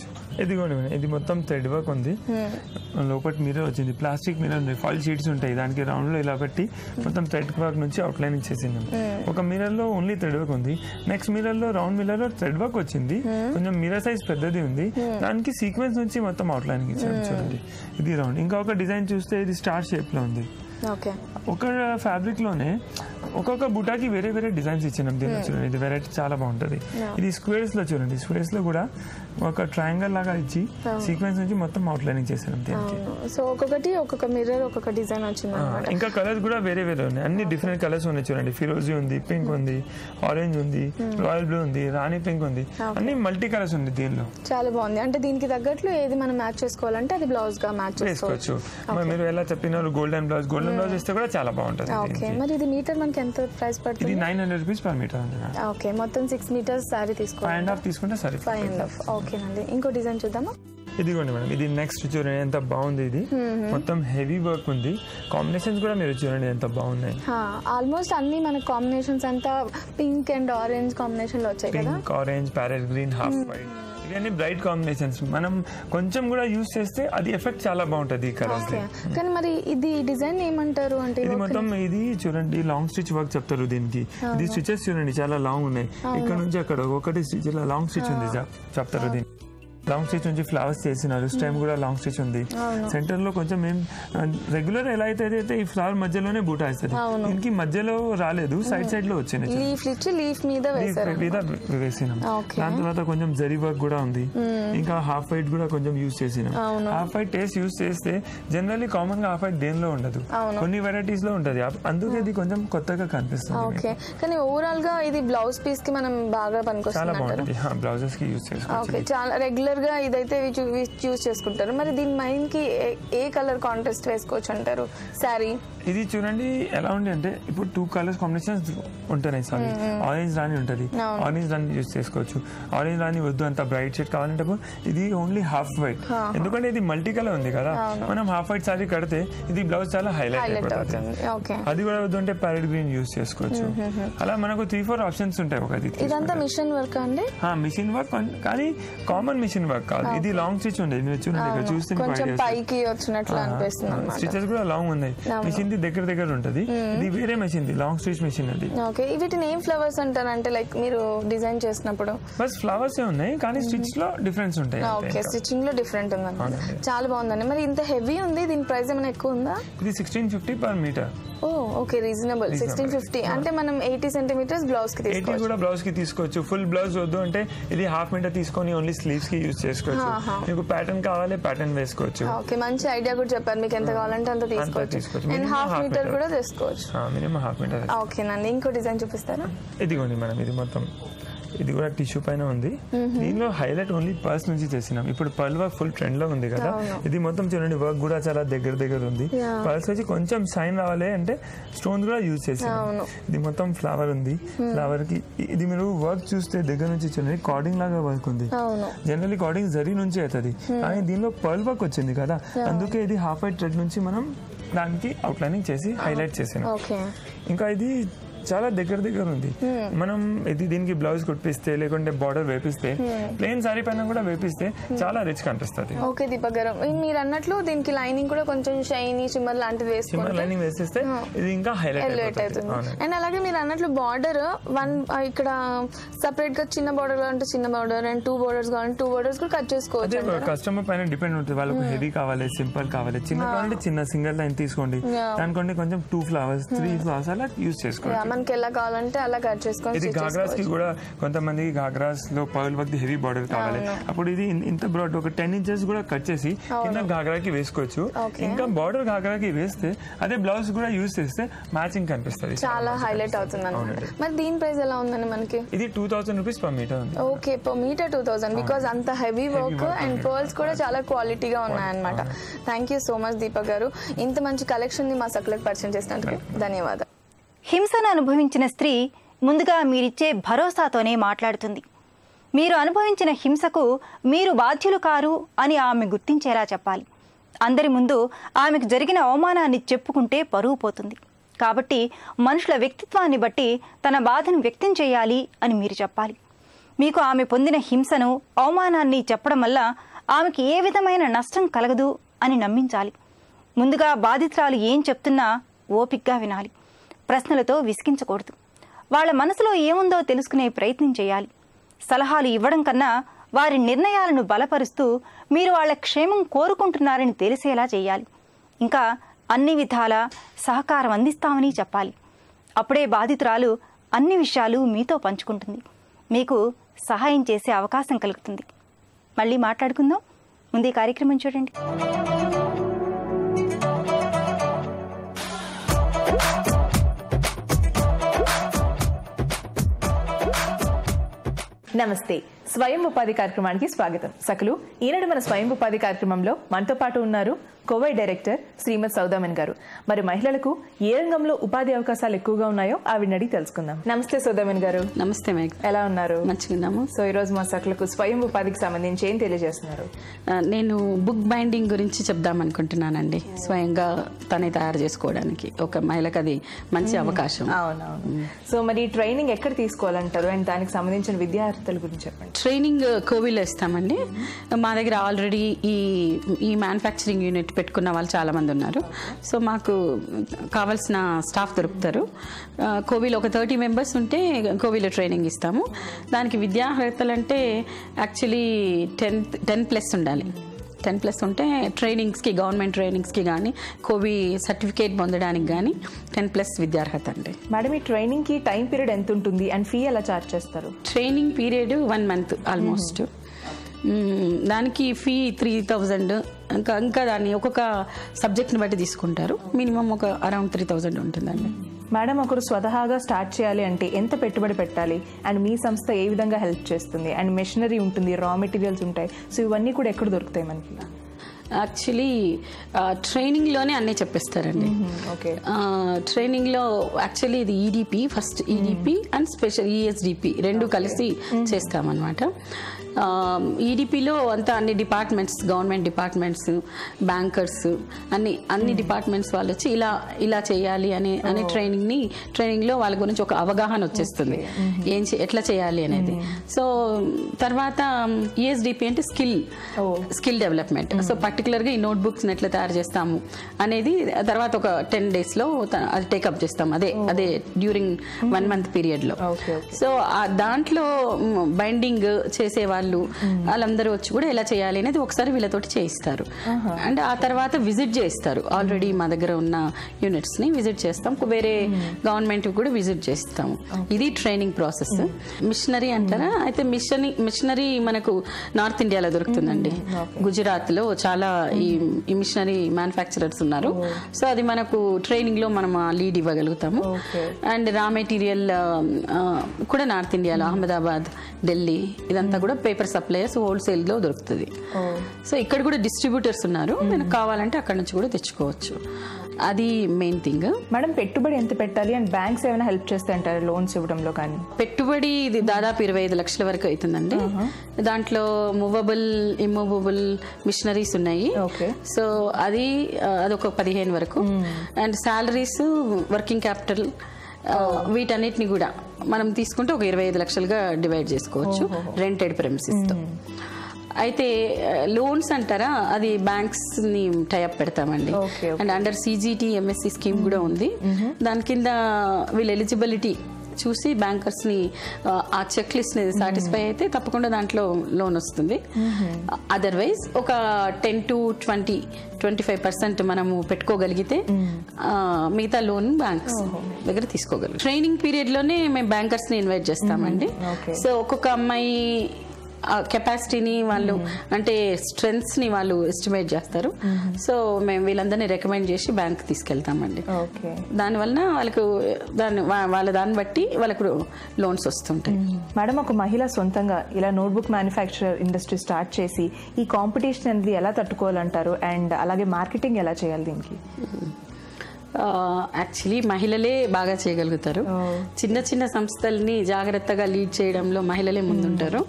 ఇదిగోండి ఇది మొత్తం థ్రెడ్ వర్క్ ఉంది, లోపల మిర్రర్ వచ్చింది, ప్లాస్టిక్ మిర్రర్ ఫాల్ షీట్స్ ఉంటాయి దానికి రౌండ్ లో ఇలా పెట్టి మొత్తం థ్రెడ్ వర్క్ నుంచి అవుట్లైన్ ఇచ్చేసింది. ఒక మిర్రర్ లో ఓన్లీ థ్రెడ్ వర్క్ ఉంది, నెక్స్ట్ మిర్రర్ లో రౌండ్ మిర్రర్ లో థ్రెడ్ వర్క్ వచ్చింది, కొంచెం మిర్రర్ సైజ్ పెద్దది ఉంది, దానికి సీక్వెన్స్ నుంచి మొత్తం అవుట్లైన్ ఇచ్చాము. చూడండి ఇది రౌండ్. ఇంకా ఒక డిజైన్ చూస్తే ఇది స్టార్ షేప్ లో ఉంది. ఒక ఫ్యాబ్రిక్ లోనే ఒక్కొక్క బుటాకి వేరే వేరే డిజైన్స్ ఇచ్చినాం. దీనిలో చూడండి ఇది వెరైటీ చాలా బాగుంటది. ఇది స్క్వేర్స్ లో చూడండి, స్క్వేర్స్ లో కూడా ఒక ట్రయాంగల్ లాగా ఇచ్చి సీక్వెన్స్ నుంచి మొత్తం అవుట్లైనింగ్ చేసాం దీనికి. సో ఒక్కొక్కటి ఒక్కొక్క మిర్రర్ ఒక్కొక్క డిజైన్ వచ్చింది. ఇంకా కలర్స్ కూడా వేరే వేరే ఉన్నాయి, అన్ని డిఫరెంట్ కలర్స్ ఉన్నాయి. చూడండి ఫిరోజీ ఉంది, పింక్ ఉంది, ఆరెంజ్ ఉంది, రాయల్ బ్లూ ఉంది, రాణి పింక్ ఉంది, అన్ని మల్టీ కలర్స్ ఉంది దీనిలో. చాలా బాగుంది. అంటే దీనికి తగ్గట్లు ఏది మనం మ్యాచ్ చేసుకోవాలంటే అది బ్లౌజ్ గా మ్యాచ్ చేసుకోవచ్చు. మీరు ఎలా చెప్పినారు గోల్డెన్ బ్లౌజ్ ఇస్తే కూడా చాలా బాగుంటుంది. మరి ఇది మీటర్ మనకి ఎంత ప్రైస్ పడుతుంది? ఇది 900 rupees per మీటర్. ఓకే, మొత్తం 6 meters సారీ తీసుకోవాలి. 5.5 తీసుకుంటే సరే. 5.5. ఓకేనండి. ఇంకో డిజైన్ చూద్దామా? ఇదిగోండి మేడం, ఇది నెక్స్ట్ చూడండి ఎంత బాగుంది. ఇది మొత్తం హెవీ వర్క్ ఉంది, కాంబినేషన్స్ కూడా మీరు చూడండి ఎంత బాగున్నాయి. ఆల్మోస్ట్ అన్ని మన కాంబినేషన్స్ అంతా పింక్ అండ్ ఆరెంజ్ కాంబినేషన్ లో వచ్చాయి కదా. Pink, orange, parrot green, half white, ఇవన్నీ బ్రైట్ కాంబినేషన్స్. మనం కొంచెం కూడా యూజ్ చేస్తే అది ఎఫెక్ట్ చాలా బాగుంటది ఈ కలర్స్. కానీ మరి ఇది డిజైన్ ఏమంటారు అంటే? ఇది మొత్తం ఇది చూడండి లాంగ్ స్టిచ్ వర్క్ చెప్తారు దీనికి. ఇది స్టిచెస్ చూడండి చాలా లాంగ్ ఉన్నాయి, ఇక్కడ నుంచి అక్కడ ఒకటి స్టిచ్ ఇలా లాంగ్ స్టిచ్ ఉంది చెప్తారు దీనికి. లాంగ్ స్టిచ్ నుంచి ఫ్లవర్స్ చేసినారు, స్టెమ్ కూడా లాంగ్ స్టిచ్ ఉంది. సెంటర్ లో కొంచెం ఏం రెగ్యులర్ ఎలా అయితే ఈ ఫ్లవర్ మధ్యలోనే బూటా వేస్తుంది, దీనికి మధ్యలో రాలేదు, సైడ్ లో వచ్చింది. లీఫ్ మీద వేసినాం. దాని తర్వాత కొంచెం జరీ వర్క్ కూడా ఉంది, ఇంకా హాఫ్ వైట్ కూడా కొంచెం యూజ్ చేసినాం. హాఫ్ వైట్ టేస్ట్ యూజ్ చేస్తే జనరల్లీ కామన్ గా హాఫ్ వైట్ దేనిలో ఉండదు, కొన్ని వెరైటీస్ లో ఉంటది, అందుకే ఇది కొంచెం కొత్తగా కనిపిస్తుంది. కానీ ఓవరాల్ గా ఇది బ్లౌజ్ పీస్ కి మనం బాగా పనికొస్తుంది. చాలా బాగుంటుంది, బ్లౌజెస్ కి యూజ్ చేసుకోవచ్చు. చాలా రెగ్యులర్ గా ఇదైతే చూస్ చేసుకుంటారు. మరి దీని మైండ్ కి ఏ కలర్ కాంట్రాస్ట్ వేసుకోవచ్చు అంటారు శారీ? ఇది చూడండి ఎలా ఉంది అంటే ఇప్పుడు 2 కలర్స్ కాంబినేషన్స్ ఉంటున్నాయి. సారీ, ఆరెంజ్ రాణి ఉంటది, ఆరెంజ్ రాణి యూజ్ చేసుకోవచ్చు. ఆరెంజ్ రాణి వద్దు అంత బ్రైట్ షేడ్ కావాలంటే ఇది ఓన్లీ హాఫ్ వైట్, ఎందుకంటే ఇది మల్టీ కలర్ ఉంది కదా. మనం హాఫ్ వైట్ సారీ కడితే ఇది బ్లౌజ్ చాలా హైలైట్ అవుతుంది. అది కూడా వద్దు అంటే ప్యారెట్ గ్రీన్ యూజ్ చేసుకోవచ్చు. అలా మనకు 3-4 ఆప్షన్స్ ఉంటాయి. ఒకటి ఇదంతా మిషన్ వర్క్ అండి? మిషన్ వర్క్, కానీ కామన్ మిషన్ వర్క్ కాదు. ఇది లాంగ్ స్టిచ్ ఉండేది, మీరు చూడండి ఇక్కడ చూస్తే పైకి వచ్చినట్లు అనిపిస్తుంది. స్టిచెస్ కూడా లాంగ్ ఉన్నాయి. మిషన్ దగ్గర ఉంటది, ఇది వేరే మెషిన్, లాంగ్ స్టిచ్ మెషిన్ అది. వీటిని ఏం ఫ్లవర్స్ అంటారు అంటే లైక్ మీరు డిజైన్ చేసినప్పుడు? బస్ ఫ్లవర్స్ ఉన్నాయి, కానీ స్టిచ్ లో డిఫరెన్స్ ఉంటాయి. స్టిచింగ్ లో డిఫరెంట్ ఉంది. చాలా బాగుందండి. మరి ఇంత హెవీ ఉంది, దీని ప్రైస్ ఏమైనా ఎక్కువ ఉందా? ఇది 1650 per మీటర్. ఓకే రీజనబుల్ 1650 అంటే మనం 80 సెంటీమీటర్స్ బ్లౌజ్ కి 80 కూడా బ్లౌజ్ కి తీసుకోవచ్చు. ఫుల్ బ్లౌజ్ వద్దు అంటే ఇది హాఫ్ మీటర్ తీసుకొని ఓన్లీ స్లీవ్స్ కి యూజ్ చేసుకోవచ్చు. మీకు ప్యాటర్న్ కావాలి ప్యాటర్న్ వేసుకోవచ్చు. ఓకే మంచి ఐడియా కూడా చెప్పారు. మీకు ఎంత కావాలంటే అంత తీసుకోవచ్చు. అండ్ హాఫ్ మీటర్ కూడా తీసుకోవచ్చు. Minimum half metre. ఓకేనండి ఇంకో డిజైన్ చూపిస్తారా? ఇదిగోండి మేడం, ఇది మొత్తం ఇది కూడా టిష్యూ పైన ఉంది. దీనిలో హైలైట్ ఓన్లీ పర్స్ నుంచి చేసినాం. ఇప్పుడు పర్ల్ వర్క్ ఫుల్ ట్రెండ్ లో ఉంది కదా, ఇది మొత్తం చూడండి వర్క్ కూడా చాలా దగ్గర ఉంది. పర్ల్స్ వచ్చి కొంచెం షైన్ రావాలి అంటే స్టోన్ కూడా యూజ్ చేసాం. ఇది మొత్తం ఫ్లవర్ ఉంది. ఫ్లవర్ కి ఇది మీరు వర్క్ చూస్తే దగ్గర నుంచి చూడండి కార్డింగ్ లాగా వర్క్ ఉంది. జనరల్లీ కార్డింగ్ జరీ నుంచి అవుతుంది, కానీ దీనిలో పర్ల్ వర్క్ వచ్చింది కదా, అందుకే ఇది హాఫ్ వైట్ థ్రెడ్ నుంచి మనం దానికి అవుట్లైనింగ్ చేసి హైలైట్ చేసాం. ఇంకా ఇది చాలా దగ్గర ఉంది. మనం ఇది దీనికి బ్లౌజ్ కుట్టిస్తే లేకుంటే బార్డర్ వేపిస్తే ప్లెయిన్ సారీ పైన కూడా వేపిస్తే చాలా రిచ్ కనిపిస్తుంది. ఓకే దీపక్ గారు, మీరు అన్నట్లు దీనికి లైనింగ్ కూడా కొంచెం షైనీ షిమ్మర్ లాంటిది వేసుకుంటే లైనింగ్ వేసేస్తే ఇది ఇంకా హైలైట్ అవుతుంది. అండ్ అలాగే మీరు అన్నట్లు బార్డర్ ఇక్కడ సెపరేట్ గా చిన్న బార్డర్ కావాలంటే చిన్న బార్డర్ అండ్ 2 బోర్డర్స్ కావాలంటే 2 బోర్డర్స్ కూడా కట్ చేసుకోవచ్చు. కస్టమర్ పైన డిపెండ్ ఉంటుంది. వాళ్ళకు హెవీ కావాలి, సింపుల్ కావాలి, చిన్న కావాలంటే చిన్న సింగిల్ లైన్ తీసుకోండి. దానికంటే కొంచెం 2 ఫ్లవర్స్ 3 ఫ్లవర్స్ అలా యూజ్ చేసుకోవాలి. మనకి ఎలా కావాలంటే అలా కట్ చేసుకోవాలి. ఇది గాగ్రాస్ కి కూడా కొంతమంది గాగ్రాస్ లో పర్ల్ వర్క్ హెవీ బార్డర్ కావాలి, అప్పుడు ఇది ఇంత బ్రాడ్ ఒక 10 ఇంచెస్ కూడా కట్ చేసి కింద గాగ్రాకి వేసుకోవచ్చు. ఇంకా బార్డర్ గాగ్రాకి వేస్తే అదే బ్లౌజ్ కూడా యూజ్ చేస్తే మ్యాచింగ్ కనిపిస్తుంది, చాలా హైలైట్ అవుతుంది అన్నమాట. మరి దీని ప్రైస్ ఎలా ఉందండి మనకి? ఇది 2000 రూపీస్ పర్ మీటర్ ఉంది. ఓకే పర్ మీటర్ 2000 బికాజ్ అంత హెవీ వర్క్ అండ్ పర్ల్స్ కూడా చాలా క్వాలిటీగా ఉన్నాయన్నమాట. Thank you so much Deepak గారు, ఇంత మంచి కలెక్షన్ ని మా సకులకు పరిచయం చేసినందుకు ధన్యవాదాలు. హింసను అనుభవించిన స్త్రీ ముందుగా మీరిచ్చే భరోసాతోనే మాట్లాడుతుంది. మీరు అనుభవించిన హింసకు మీరు బాధ్యులు కారు అని ఆమె గుర్తించేలా చెప్పాలి. అందరి ముందు ఆమెకు జరిగిన అవమానాన్ని చెప్పుకుంటే పరువు పోతుంది. కాబట్టి మనుషుల వ్యక్తిత్వాన్ని బట్టి తన బాధను వ్యక్తం చేయాలి అని మీరు చెప్పాలి. మీకు ఆమె పొందిన హింసను అవమానాన్ని చెప్పడం వల్ల ఆమెకి ఏ విధమైన నష్టం కలగదు అని నమ్మించాలి. ముందుగా బాధితురాలు ఏం చెప్తున్నా ఓపికగా వినాలి. ప్రశ్నలతో విసిగించకూడదు. వాళ్ళ మనసులో ఏముందో తెలుసుకునే ప్రయత్నం చేయాలి. సలహాలు ఇవ్వడం కన్నా వారి నిర్ణయాలను బలపరుస్తూ మీరు వాళ్ళ క్షేమం కోరుకుంటున్నారని తెలిసేలా చేయాలి. ఇంకా అన్ని విధాల సహకారం అందిస్తామని చెప్పాలి. అప్పుడే బాధితురాలు అన్ని విషయాలు మీతో పంచుకుంటుంది. మీకు సహాయం చేసే అవకాశం కలుగుతుంది. మళ్ళీ మాట్లాడుకుందాం. ముందు ఈ కార్యక్రమం చూడండి. నమస్తే, స్వయం ఉపాధి కార్యక్రమానికి స్వాగతం. సకలు ఈనాడు మన స్వయం ఉపాధి కార్యక్రమంలో మనతో పాటు ఉన్నారు కోవై డైరెక్టర్ శ్రీమతి సౌదామన్ గారు. మరి మహిళలకు ఏ రంగంలో ఉపాధి అవకాశాలు ఎక్కువగా ఉన్నాయో ఆవిడని అడిగి తెలుసుకుందాం. నమస్తే సౌదామన్ గారు. నమస్తే మేఘ, ఎలా ఉన్నారు? మంచిగున్నాము. సో ఈ రోజు మా సకలకు స్వయం ఉపాధికి సంబంధించి ఏం తెలియజేస్తున్నారు? నేను బుక్ బైండింగ్ గురించి చెప్దాం అనుకుంటున్నానండి. స్వయంగా తనే తయారు చేసుకోవడానికి ఒక మహిళకు అది మంచి అవకాశం. అవునవును. సో మరి ట్రైనింగ్ ఎక్కడ తీసుకోవాలంటారు అండ్ దానికి సంబంధించిన విద్యార్థుల గురించి చెప్పండి. ట్రైనింగ్ కోవిల్లో ఇస్తామండి. మా దగ్గర ఆల్రెడీ ఈ మ్యానుఫ్యాక్చరింగ్ యూనిట్ పెట్టుకున్న వాళ్ళు చాలా మంది ఉన్నారు. సో మాకు కావాల్సిన స్టాఫ్ దొరుకుతారు. కోవిలో ఒక 30 మెంబర్స్ ఉంటే కోవిలో ట్రైనింగ్ ఇస్తాము. దానికి విద్యార్హతలు అంటే యాక్చువల్లీ 10+ ఉండాలి. 10+ ఉంటే ట్రైనింగ్స్కి, గవర్నమెంట్ ట్రైనింగ్స్కి కానీ కోవి సర్టిఫికేట్ పొందడానికి కానీ 10+ విద్యార్హత అండి. మేడం, ఈ ట్రైనింగ్కి టైం పీరియడ్ ఎంత ఉంటుంది అండ్ ఫీ ఎలా చార్జ్ చేస్తారు? Training period 1 month almost. దానికి ఫీ 3000. ఇంకా దాన్ని ఒక్కొక్క సబ్జెక్ట్ని బట్టి తీసుకుంటారు. మినిమం ఒక అరౌండ్ 3000 ఉంటుందండి. మేడం, ఒకరు స్వతహాగా స్టార్ట్ చేయాలి అంటే ఎంత పెట్టుబడి పెట్టాలి అండ్ మీ సంస్థ ఏ విధంగా హెల్ప్ చేస్తుంది? అండ్ మెషినరీ ఉంటుంది, రా మెటీరియల్స్ ఉంటాయి, సో ఇవన్నీ కూడా ఎక్కడ దొరుకుతాయి మనకి? యాక్చువల్లీ ట్రైనింగ్లోనే అన్నీ చెప్పేస్తారండి. ట్రైనింగ్లో యాక్చువల్లీ ఇది EDP, first EDP and special ESDP 2 కలిసి చేస్తామన్నమాట. ఈడిపిలో అంతా అన్ని డిపార్ట్మెంట్స్, గవర్నమెంట్ డిపార్ట్మెంట్స్, బ్యాంకర్స్, అన్ని డిపార్ట్మెంట్స్ వాళ్ళు వచ్చి ఇలా చేయాలి అనే ట్రైనింగ్లో వాళ్ళ గురించి ఒక అవగాహన వచ్చేస్తుంది, ఎట్లా చేయాలి అనేది. సో తర్వాత ఈఎస్డిపి అంటే స్కిల్ డెవలప్మెంట్. సో పర్టికులర్గా ఈ నోట్బుక్స్ ఎట్లా తయారు చేస్తాము అనేది తర్వాత ఒక 10 daysలో అది టేకప్ చేస్తాం. అదే డ్యూరింగ్ 1 month పీరియడ్లో. సో దాంట్లో బైండింగ్ చేసే వాళ్ళందరూ వచ్చి కూడా ఎలా చేయాలి అనేది ఒకసారి వీళ్ళతోటి చేయిస్తారు. అండ్ ఆ తర్వాత విజిట్ చేస్తారు. ఆల్రెడీ మా దగ్గర ఉన్న యూనిట్స్ ని విజిట్ చేస్తాం, వేరే గవర్నమెంట్ కూడా విజిట్ చేస్తాము. ఇది ట్రైనింగ్ ప్రాసెస్. మిషనరీ అంటారా? అయితే మిషనరీ మనకు నార్త్ ఇండియాలో దొరుకుతుందండి. గుజరాత్ లో చాలా ఈ మిషనరీ మ్యానుఫ్యాక్చరర్స్ ఉన్నారు. సో అది మనకు ట్రైనింగ్ లో మనం లీడ్ ఇవ్వగలుగుతాము. అండ్ రా మెటీరియల్ కూడా నార్త్ ఇండియాలో అహ్మదాబాద్, ఢిల్లీ ఇదంతా కూడా పేపర్ సప్లయర్స్ హోల్సేల్ లో దొరుకుతుంది. సో ఇక్కడ కూడా డిస్ట్రిబ్యూటర్స్ ఉన్నారు, మనకు కావాలంటే అక్కడ నుంచి కూడా తెచ్చుకోవచ్చు. అది మెయిన్ థింగ్. మేడం, పెట్టుబడి ఎంత పెట్టాలి అండ్ బ్యాంక్స్ ఏమైనా హెల్ప్ చేస్తాయి అంటారు లోన్స్ ఇవ్వడంలో? కానీ పెట్టుబడి ఇది దాదాపు 25 లక్షల వరకు అవుతుందండి. దాంట్లో మూవబుల్, ఇమ్మూవబుల్ మిషనరీస్ ఉన్నాయి. సో అదొక 15 వరకు. అండ్ శాలరీస్, వర్కింగ్ క్యాపిటల్, వీటన్నిటిని కూడా మనం తీసుకుంటే ఒక 25 లక్షలుగా డివైడ్ చేసుకోవచ్చు రెంటెడ్ ప్రెమిసెస్ తో. అయితే లోన్స్ అంటారా, అది బ్యాంక్స్ ని టైఅప్ పెడతామండి. And under CGT MSc scheme కూడా ఉంది. దాని కింద వీళ్ళ ఎలిజిబిలిటీ చూసి బ్యాంకర్స్ ని ఆ చెక్ లిస్ట్ ని సాటిస్ఫై అయితే తప్పకుండా దాంట్లో లోన్ వస్తుంది. అదర్వైజ్ ఒక 10 to 25% మనము పెట్టుకోగలిగితే మిగతా లోన్ బ్యాంక్స్ దగ్గర తీసుకోగలం. ట్రైనింగ్ పీరియడ్ లోనే మేము బ్యాంకర్స్ ని ఇన్వైట్ చేస్తామండి. సో ఒక్కొక్క అమ్మాయి కెపాసిటీని వాళ్ళు అంటే స్ట్రెంగ్స్ ని వాళ్ళు ఎస్టిమేట్ చేస్తారు. సో మేము వీళ్ళందరినీ రికమెండ్ చేసి బ్యాంక్ తీసుకెళ్తామండి. దానివల్ల వాళ్ళకు దాన్ని బట్టి వాళ్ళకు లోన్స్ వస్తుంటాయి. మేడం, ఒక మహిళ సొంతంగా ఇలా నోట్బుక్ మ్యానుఫ్యాక్చరర్ ఇండస్ట్రీ స్టార్ట్ చేసి ఈ కాంపిటీషన్ అనేది ఎలా తట్టుకోవాలంటారు? అండ్ అలాగే మార్కెటింగ్ ఎలా చేయాలి దీనికి? యాక్చువల్లీ మహిళలే బాగా చేయగలుగుతారు. చిన్న చిన్న సంస్థల్ని జాగ్రత్తగా లీడ్ చేయడంలో మహిళలే ముందుంటారు.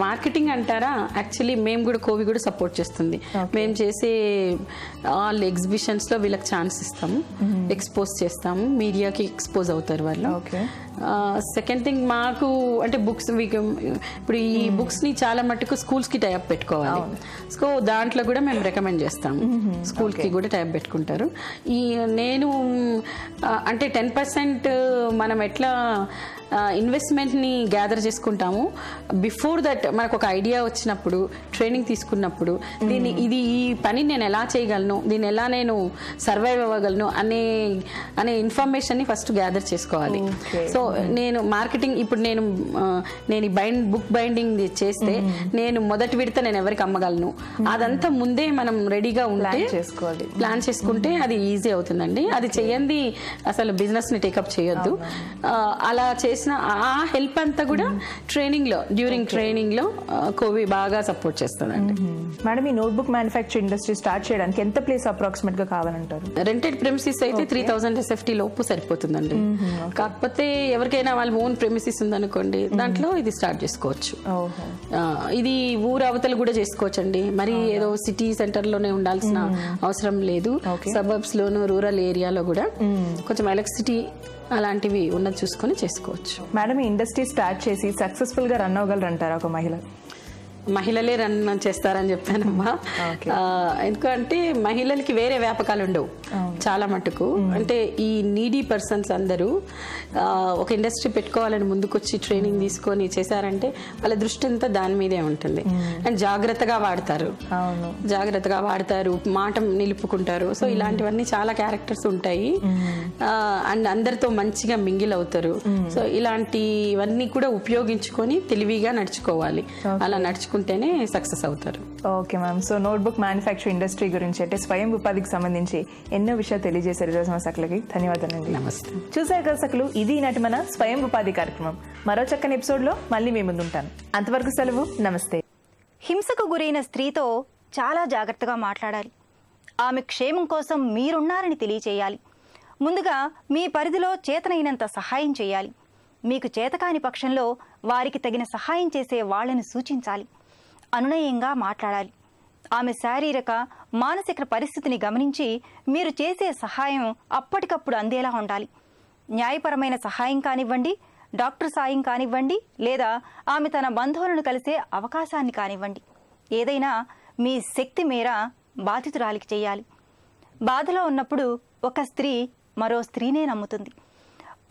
మార్కెటింగ్ అంటారా, యాక్చువల్లీ మేము కూడా కోవి కూడా సపోర్ట్ చేస్తుంది. మేము చేసే ఆల్ ఎగ్జిబిషన్స్ లో వీళ్ళకి ఛాన్స్ ఇస్తాము, ఎక్స్పోజ్ చేస్తాము, మీడియాకి ఎక్స్పోజ్ అవుతారు వాళ్ళు. సెకండ్ థింగ్, మాకు అంటే బుక్స్, ఇప్పుడు ఈ బుక్స్ ని చాలా మట్టుకు స్కూల్స్ కి టైప్ పెట్టుకోవాలి. సో దాంట్లో కూడా మేము రికమెండ్ చేస్తాము, స్కూల్ కి కూడా టైప్ పెట్టుకుంటారు. నేను అంటే 10% మనం ఎట్లా ఇన్వెస్ట్మెంట్ ని గ్యాదర్ చేసుకుంటాము, బిఫోర్ దట్ మనకు ఒక ఐడియా వచ్చినప్పుడు, ట్రైనింగ్ తీసుకున్నప్పుడు ఈ పని నేను ఎలా చేయగలను, దీన్ని ఎలా నేను సర్వైవ్ అవ్వగలను అనే ఇన్ఫర్మేషన్ ని ఫస్ట్ గ్యాదర్ చేసుకోవాలి. సో నేను మార్కెటింగ్, ఇప్పుడు నేను బుక్ బైండింగ్ చేస్తే నేను మొదటి విడత నేను ఎవరికి అమ్మగలను, అదంతా ముందే మనం రెడీగా ఉంటే ప్లాన్ చేసుకుంటే అది ఈజీ అవుతుందండి. అది చెయ్యండి అసలు బిజినెస్ ని టేకప్ చేయొద్దు. అలా చేసిన ఆ హెల్ప్ అంతా కూడా డ్యూరింగ్ ట్రైనింగ్ లో కోవి బాగా సపోర్ట్ చేస్తుందండి. మేడం, ఈ నోట్బుక్ మ్యానుఫ్యాక్చర్ ఇండస్ట్రీ స్టార్ట్ చేయడానికి ఎంత ప్లేస్ అప్రాక్సిమేట్ గా కావాలంటారు? రెంటెడ్ ప్రెమిసిస్ అయితే 3000 SFT లోపు సరిపోతుందండి. కాకపోతే ఎవరికైనా వాళ్ళ ఓన్ ప్రెమిసిస్ ఉందనుకోండి, దాంట్లో ఇది స్టార్ట్ చేసుకోవచ్చు. ఇది ఊరు అవతలు కూడా చేసుకోవచ్చు అండి. మరి ఏదో సిటీ సెంటర్ లోనే ఉండాల్సిన అవసరం లేదు. సబర్బ్స్ లోను, రూరల్ ఏరియాలో కూడా కొంచెం ఎలక్ట్రిసిటీ అలాంటివి ఉన్నది చూసుకొని చేసుకోవచ్చు. మేడం, ఈ ఇండస్ట్రీ స్టార్ట్ చేసి సక్సెస్ఫుల్ గా రన్ అవ్వగలరు అంటారా ఒక మహిళ? మహిళలే రన్ చేస్తారని చెప్పానమ్మా. ఎందుకంటే మహిళలకి వేరే వ్యాపకాలు ఉండవు చాలా మటుకు. అంటే ఈ నీడీ పర్సన్స్ అందరూ ఒక ఇండస్ట్రీ పెట్టుకోవాలని ముందుకొచ్చి ట్రైనింగ్ తీసుకొని చేశారంటే వాళ్ళ దృష్టి అంతా దాని మీదే ఉంటుంది. అండ్ జాగ్రత్తగా వాడతారు, మాట నిలుపుకుంటారు. సో ఇలాంటివన్నీ చాలా క్యారెక్టర్స్ ఉంటాయి. అండ్ అందరితో మంచిగా మింగిల్ అవుతారు. సో ఇలాంటివన్నీ కూడా ఉపయోగించుకొని తెలివిగా నడుచుకోవాలి. అలా నడుచుకుంటేనే సక్సెస్ అవుతారు. Okay ma'am. So notebook manufacture industry గురించి అంటే స్వయం ఉపాధికి సంబంధించి ఎన్నో విషయాలు తెలియజేశారు ఈరోజు మా సకలకి. ధన్యవాదాలండి. నమస్తే. చూసారు కదా సకలు, ఇది ఈనాటి మన స్వయం ఉపాధి కార్యక్రమం. మరో చక్కని ఎపిసోడ్ లో మళ్ళీ మీ ముందు ఉంటాను. అంతవరకు సెలవు. నమస్తే. హింసకు గురైన స్త్రీతో చాలా జాగ్రత్తగా మాట్లాడాలి. ఆమె క్షేమం కోసం మీరున్నారని తెలియచేయాలి. ముందుగా మీ పరిధిలో చేతనైనంత సహాయం చేయాలి. మీకు చేతకాని పక్షంలో వారికి తగిన సహాయం చేసే వాళ్లను సూచించాలి. అనునయంగా మాట్లాడాలి. ఆమె శారీరక, మానసిక పరిస్థితిని గమనించి మీరు చేసే సహాయం అప్పటికప్పుడు అందేలా ఉండాలి. న్యాయపరమైన సహాయం కానివ్వండి, డాక్టర్ సాయం కానివ్వండి, లేదా ఆమె తన బంధువులను కలిసే అవకాశాన్ని కానివ్వండి, ఏదైనా మీ శక్తి మేర బాధితురాలికి చేయాలి. బాధలో ఉన్నప్పుడు ఒక స్త్రీ మరో స్త్రీనే నమ్ముతుంది.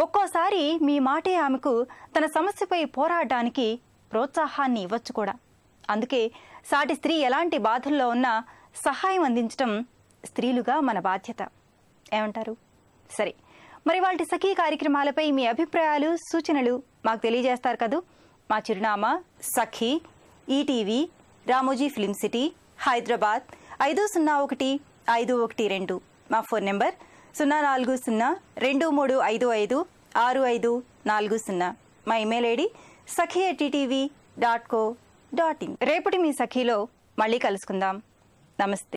ఒక్కోసారి మీ మాటే ఆమెకు తన సమస్యపై పోరాడడానికి ప్రోత్సాహాన్ని ఇవ్వచ్చు కూడా. అందుకే సాటి స్త్రీ ఎలాంటి బాధల్లో ఉన్నా సహాయం అందించడం స్త్రీలుగా మన బాధ్యత. ఏమంటారు? సరే, మరి వాటి సఖీ కార్యక్రమాలపై మీ అభిప్రాయాలు, సూచనలు మాకు తెలియజేస్తారు కదూ. మా చిరునామా Sakhi, ETV, Ramoji film city, Hyderabad 501-512. మా ఫోన్ నెంబర్ 040-2355-6540. మా ఇమెయిల్ ఐడి sakhi@ttv.co.in. రేపటి మీ సఖీలో మళ్ళీ కలుసుకుందాం. నమస్తే.